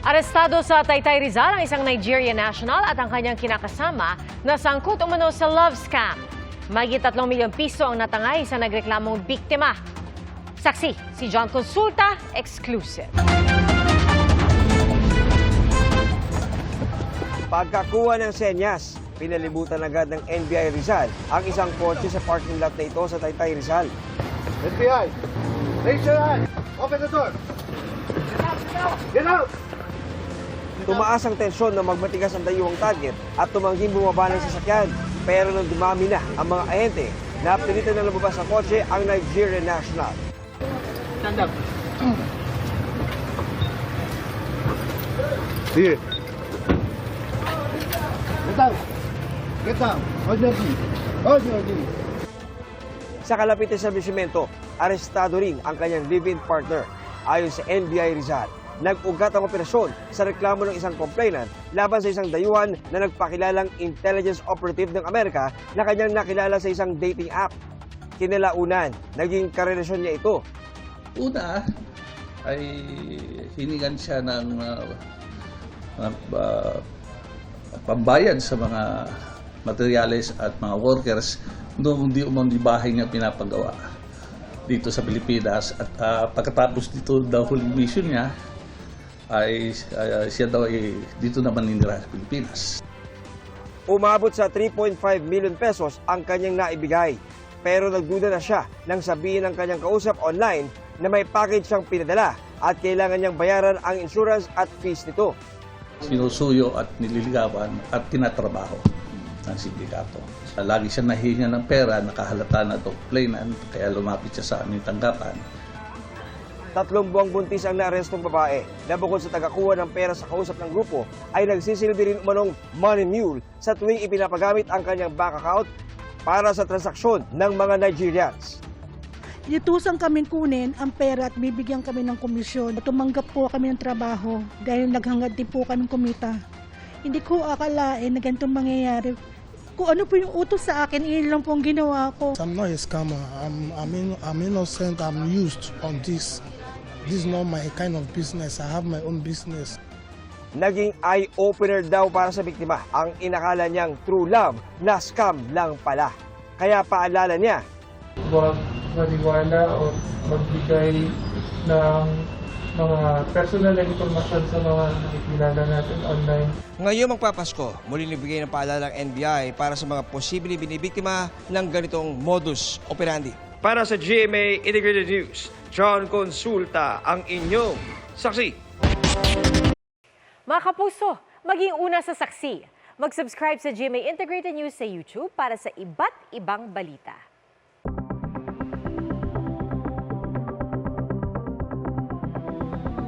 Arestado sa Taytay Rizal ang isang Nigerian national at ang kanyang kinakasama na sangkot umano sa love scam. Mahigit 3 milyong piso ang natangay sa nagreklamong biktima. Saksi, si John Consulta, exclusive. Pagkakuha ng senyas, pinalibutan agad ng NBI Rizal ang isang kotse sa parking lot na ito sa Taytay Rizal. FBI, raise your hand. Open the door. Get out! Tumaas ang tensyon na magmatigas ang dayuhang target at tumangging bumaba ng sasakyan. Pero nang dumami na ang mga ahente, napilitan na lumabas sa kotse ang Nigerian national. Stand up. Here. Get down. Get down. Hold your knee. Hold your knee. Sa kalapit na establishmento, arestado rin ang kanyang live-in partner. Ayon sa NBI Rizal, nag-ugat ang operasyon sa reklamo ng isang complainant laban sa isang dayuhan na nagpakilalang intelligence operative ng Amerika na kanyang nakilala sa isang dating app. Kinalaunan, naging karelasyon niya ito. Una ay hiningan siya ng pambayad sa mga materyales at mga workers noong di bahay niya pinapagawa dito sa Pilipinas. At pagkatapos dito daw huling mission niya, ay siya daw ay dito naman ninira sa Pilipinas. Umabot sa 3.5 million pesos ang kanyang naibigay. Pero nagduda na siya nang sabihin ng kanyang kausap online na may package siyang pinadala at kailangan niyang bayaran ang insurance at fees nito. Sinusuyo at nililigawan at tinatrabaho ng sindikato. Lagi siya nahihinga ng pera, nakahalata na ito complainant, kaya lumapit siya sa aming tanggapan. 3 buwang buntis ang naarestong babae na bukod sa tagakuha ng pera sa kausap ng grupo ay nagsisilbi rin umanong money mule sa tuwing ipinapagamit ang kanyang bank account para sa transaksyon ng mga Nigerians. Inutusan kaming kunin ang pera at bibigyan kami ng komisyon. Tumanggap po kami ng trabaho dahil naghangad din po kami kumita. Hindi ko akalain na ganitong mangyayari. Kung ano po yung utos sa akin, iyon lang po ang ginawa ko. I'm not a scammer. I'm innocent. I'm used on this. This is not my kind of business. I have my own business. Naging eye-opener daw para sa biktima ang inakala niyang true love na scam lang pala. Kaya paalala niya, huwag maniwala o magbigay ng mga personal na impormasyon sa mga nakikilala natin online. ngayong magpapasko, muli nibigay ng paalala ng NBI para sa mga posibleng binibiktima ng ganitong modus operandi. Para sa GMA Integrated News, John Consulta ang inyong saksi. Mga kapuso, maging una sa saksi. Mag-subscribe sa GMA Integrated News sa YouTube para sa iba't ibang balita.